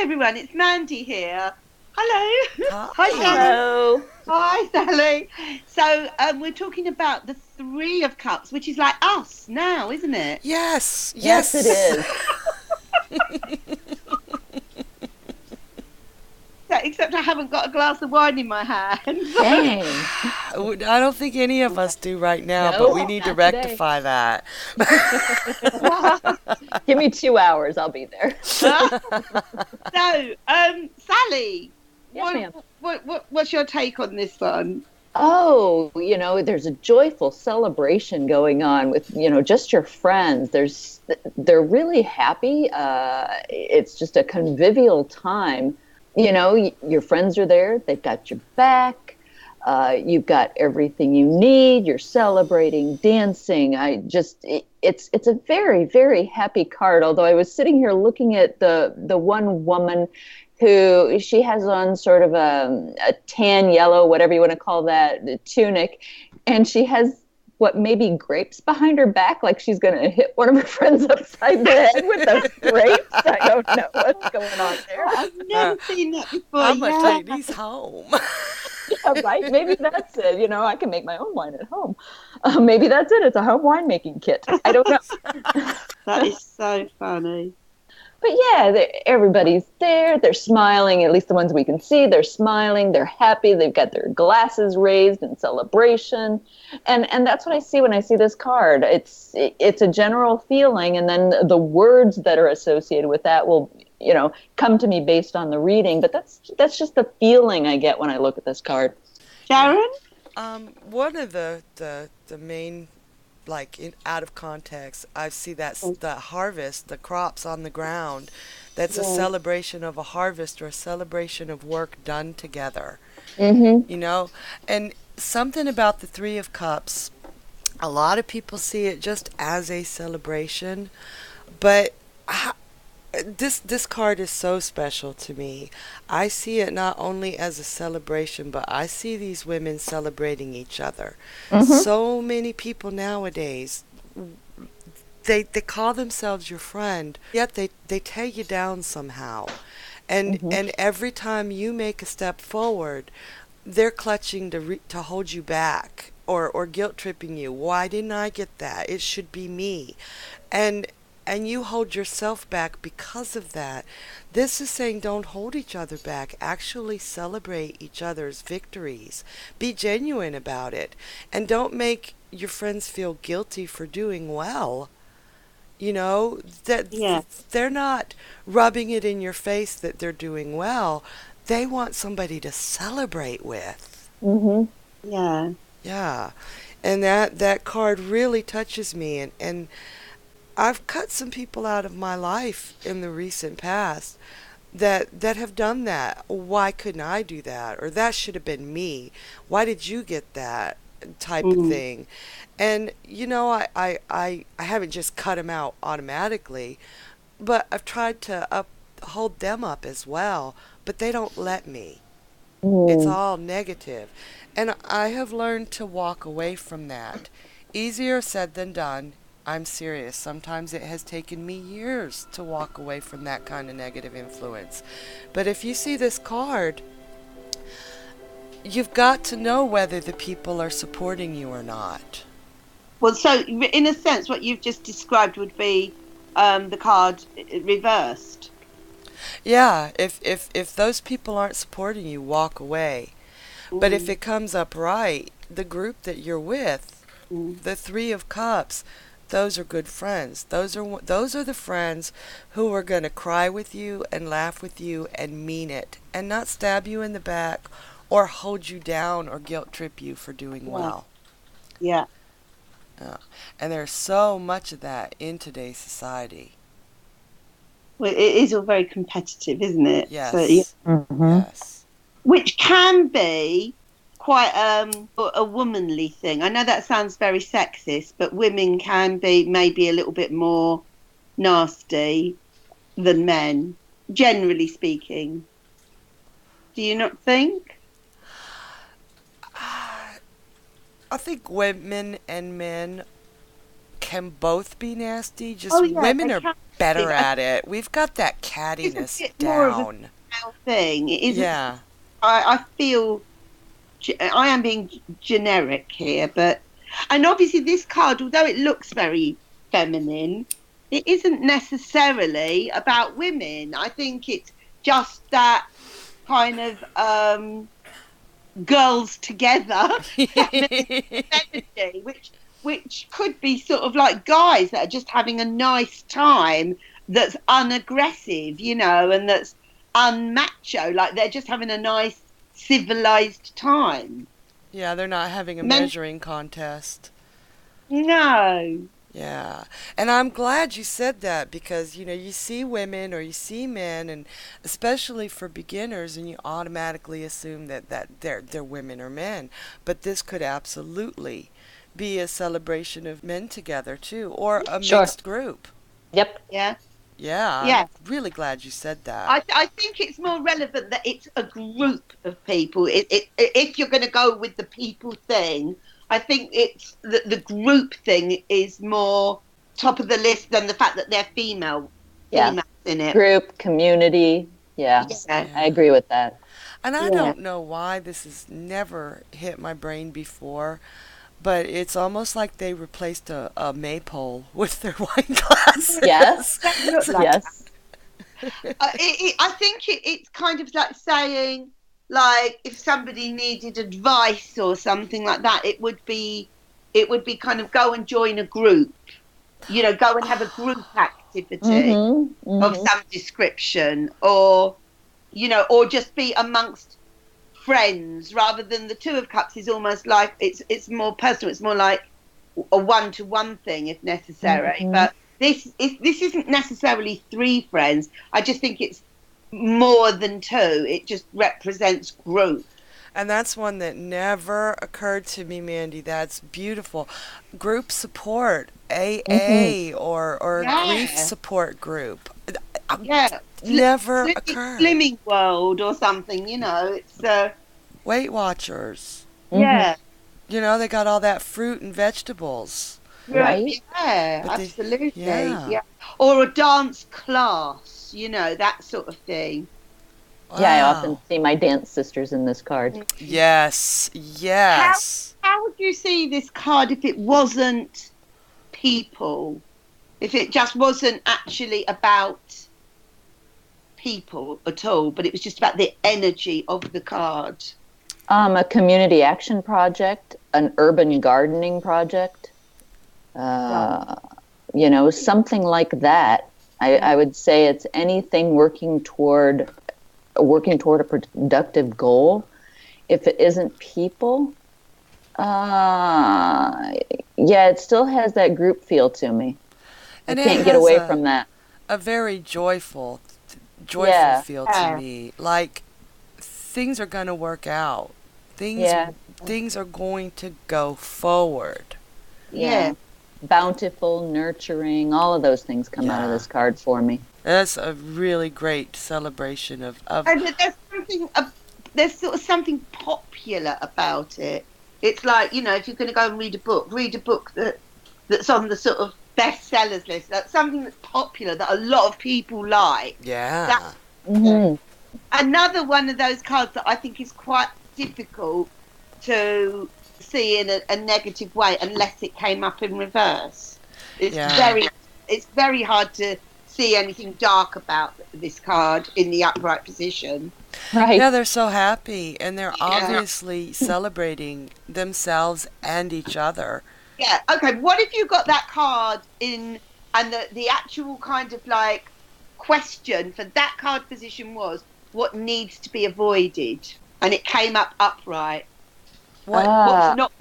Hi everyone, it's Mandy here. Hello. Hi Hi. Sally. Hello. Hi Sally. So we're talking about the Three of Cups, which is like us now, isn't it? Yes, Yes, it yes. is. Except I haven't got a glass of wine in my hand. Dang. I don't think any of us do right now, but we Nope, need to not today. rectify that. Give me 2 hours, I'll be there. So, Sally, Yes, what, ma'am. what's your take on this one? Oh, there's a joyful celebration going on with, just your friends. They're really happy. It's just a convivial time. Your friends are there. They've got your back. You've got everything you need. You're celebrating, dancing. It's a very, very happy card. Although I was sitting here looking at the one woman who she has on sort of a tan yellow, whatever you want to call that, tunic, and she has what maybe grapes behind her back, like she's going to hit one of her friends upside the head with those grapes. I don't know what's going on there. Oh, I've never seen that before. I'm gonna Yeah, take these home. Yeah, right. Maybe that's it. I can make my own wine at home. Maybe that's it. It's a home winemaking kit. I don't know. that is so funny. But yeah, everybody's there. They're smiling. At least the ones we can see, they're smiling. They're happy. They've got their glasses raised in celebration, and that's what I see when I see this card. It's a general feeling, and then the words that are associated with that will come to me based on the reading. But that's just the feeling I get when I look at this card. Yeah. Sharon? One of the main, like, in out of context, I see the harvest, the crops on the ground. That's a Yeah. celebration of a harvest or a celebration of work done together. Mm-hmm. You know, and something about the Three of Cups. A lot of people see it just as a celebration, but this card is so special to me. I see it not only as a celebration, but I see these women celebrating each other. Mm-hmm. So many people nowadays, they call themselves your friend, yet they tear you down somehow. Mm-hmm. And every time you make a step forward, they're clutching to hold you back, or guilt tripping you. Why didn't I get that? It should be me. And and you hold yourself back because of that. This is saying don't hold each other back. Actually celebrate each other's victories. Be genuine about it. And don't make your friends feel guilty for doing well. You know, that Yeah. they're not rubbing it in your face that they're doing well. They want somebody to celebrate with. Mm-hmm. Yeah. Yeah. And that card really touches me, and I've cut some people out of my life in the recent past that have done that. Why couldn't I do that? Or that should have been me. Why did you get that? Type of Mm. thing. And I haven't just cut them out automatically, but I've tried to hold them up as well, but they don't let me. It's Mm. all negative. And I have learned to walk away from that. Easier said than done. I'm serious. Sometimes it has taken me years to walk away from that kind of negative influence. But if you see this card, you've got to know whether the people are supporting you or not. Well, so in a sense, what you've just described would be the card reversed. Yeah, if those people aren't supporting you, walk away. But if Mm. it comes up right, the group that you're with, Mm. the Three of Cups, those are good friends. Those are the friends who are going to cry with you and laugh with you and mean it, and not stab you in the back or hold you down or guilt trip you for doing Yeah. well. Yeah. Yeah. And there's so much of that in today's society. Well, it is all very competitive, isn't it? So, yeah. Yes. Mm-hmm. Yes. Which can be quite a womanly thing. I know that sounds very sexist, but women can be maybe a little bit more nasty than men, generally speaking. Do you not think? I think women and men can both be nasty. Oh Just yeah, women they are can. better at it. We've got that cattiness It's more of a down. female thing. It isn't. Yeah. I feel I am being generic here, but and obviously this card, although it looks very feminine, it isn't necessarily about women. I think it's just that kind of girls together energy, which could be sort of like guys that are just having a nice time, that's unaggressive, and that's unmacho, like they're just having a nice civilized time. Yeah, they're not having a Men, measuring contest. no, Yeah. And I'm glad you said that because, you see women or you see men and especially for beginners and you automatically assume that they're women or men. But this could absolutely be a celebration of men together too or a Sure. mixed group. Yep. yeah, Yeah, yeah. I'm really glad you said that. I think it's more relevant that it's a group of people. If you're going to go with the people thing, I think it's the group thing is more top of the list than the fact that they're females Yeah. in it. Group, community. Yeah. Yeah, I agree with that. And I yeah. don't know why this has never hit my brain before, but it's almost like they replaced a maypole with their wine glasses. Yes. Doesn't look like Yes. I think it's kind of like saying, like, if somebody needed advice or something like that, it would be kind of go and join a group, go and have a group activity of some description, or or just be amongst friends, rather than the Two of Cups is almost like it's more personal. It's more like a one-to-one thing if necessary, but this isn't necessarily three friends. I just think it's more than two. It just represents group. And that's one that never occurred to me, Mandy. That's beautiful. Group support, AA, or Yeah. grief support group. Yeah, Never occurred. Slimming World or something. It's Weight Watchers. yeah, They got all that fruit and vegetables. Right. yeah, But absolutely, yeah. yeah. Or a dance class, that sort of thing. Yeah, I Wow. often see my dance sisters in this card. Yes, yes. How would you see this card if it wasn't people? If it just wasn't actually about people at all, but it was just about the energy of the card? A community action project, an urban gardening project, something like that. I would say it's anything working toward a productive goal. If it isn't people, it still has that group feel to me. And I it can't get has away from that. a very joyful Yeah. feel to me. Like things are going to work out. Things are going to go forward. Yeah. Bountiful, nurturing, all of those things come out of this card for me. That's a really great celebration of And there's sort of something popular about it. It's like, if you're going to go and read a book that's on the sort of bestsellers list. That's something that's popular, that a lot of people like. yeah. Another one of those cards that I think is quite difficult to see in a negative way unless it came up in reverse. It's very hard to see anything dark about this card in the upright position. Right. Yeah, they're so happy and they're obviously celebrating themselves and each other. Yeah, okay, what if you got that card in and the actual kind of like question for that card position was what needs to be avoided, and it came up upright? What's not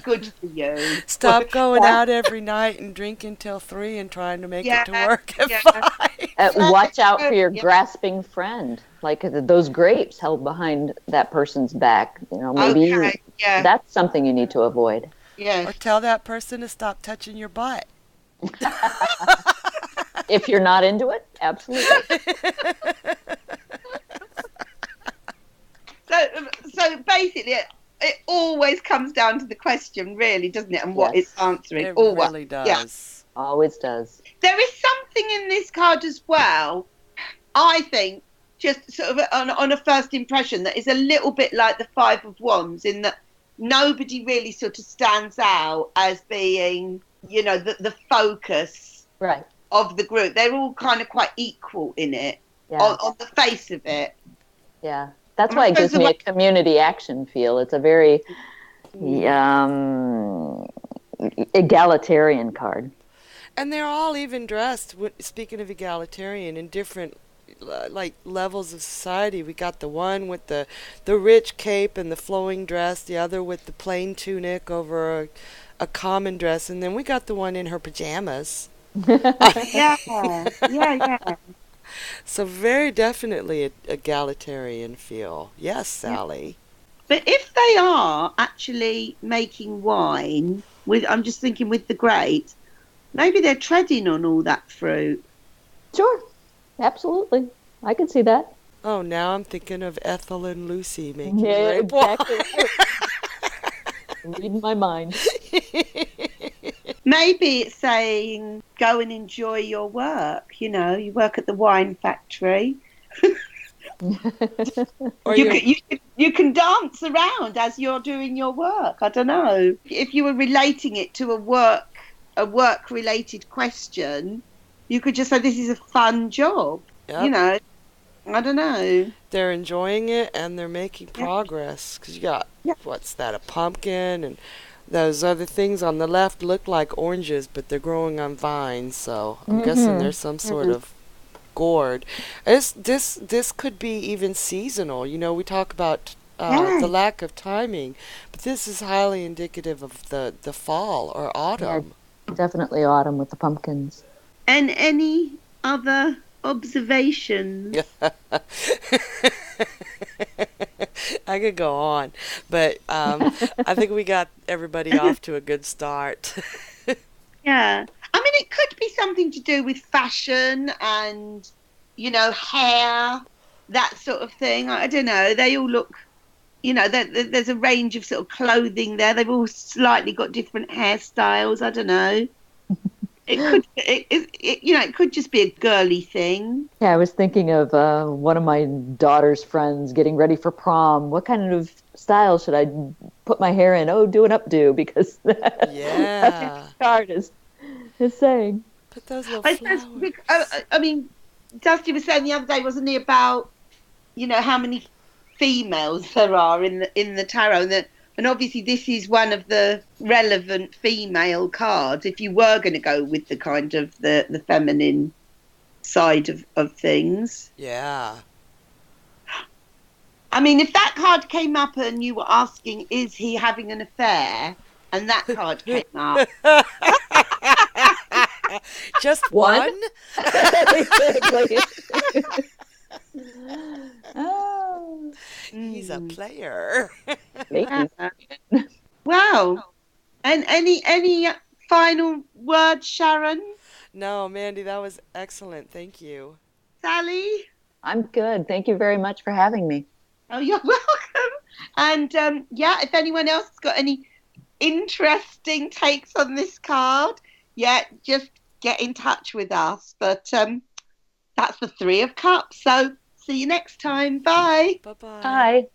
good for you? Stop going out every night and drinking till 3 and trying to make it to work at 5. Watch out for your grasping friend, like those grapes held behind that person's back. Maybe that's something you need to avoid. Yeah. Or tell that person to stop touching your butt. If you're not into it, absolutely. So basically, it always comes down to the question, really, doesn't it? And what it's answering. It really does. Always does. There is thing in this card as well, I think, just sort of on a first impression, that is a little bit like the Five of Wands, in that nobody really sort of stands out as being, the focus Right. of the group. They're all kind of quite equal in it, Yeah. on the face of it. Yeah. That's And why I it gives suppose me a community action feel. It's a very egalitarian card. And they're all even dressed, speaking of egalitarian, in different like levels of society. We got the one with the rich cape and the flowing dress, the other with the plain tunic over a common dress, and then we got the one in her pajamas. Yeah, yeah. So very definitely a egalitarian feel. Yes, Sally. But if they are actually making wine I'm just thinking with the grapes, maybe they're treading on all that fruit. Sure. Absolutely. I can see that. Oh, now I'm thinking of Ethel and Lucy making Yeah, grape wine. exactly. Reading my mind. Maybe it's saying, go and enjoy your work. You work at the wine factory. Or You can dance around as you're doing your work. I don't know. If you were relating it to a work related question, you could just say, this is a fun job. Yep. I don't know. They're enjoying it and they're making Yeah. progress. Because you got, Yeah. what's that, a pumpkin, and those other things on the left look like oranges, but they're growing on vines. So I'm guessing there's some sort of gourd. This could be even seasonal. We talk about the lack of timing, but this is highly indicative of the fall or autumn. Yeah, definitely autumn with the pumpkins. And any other observations? I could go on, but I think we got everybody off to a good start. Yeah. I mean, it could be something to do with fashion and, hair, that sort of thing. I don't know. They all look, there's a range of sort of clothing there. They've all slightly got different hairstyles. I don't know. It could just be a girly thing. Yeah, I was thinking of one of my daughter's friends getting ready for prom. What kind of style should I put my hair in? Oh, do an updo, because that's what the card is saying. Put those little flowers. I mean, Dusty was saying the other day, wasn't he, about how many females there are in the tarot, and obviously this is one of the relevant female cards if you were going to go with the kind of the feminine side of things. Yeah. I mean, if that card came up and you were asking, is he having an affair, and that card came up. Just one? Exactly. Oh. He's a player. Wow. And any final words, Sharon? No, Mandy, that was excellent. Thank you. Sally? I'm good. Thank you very much for having me. Oh, you're welcome. And if anyone else has got any interesting takes on this card, just get in touch with us. But that's the Three of Cups. So see you next time. Bye. Bye-bye. Bye.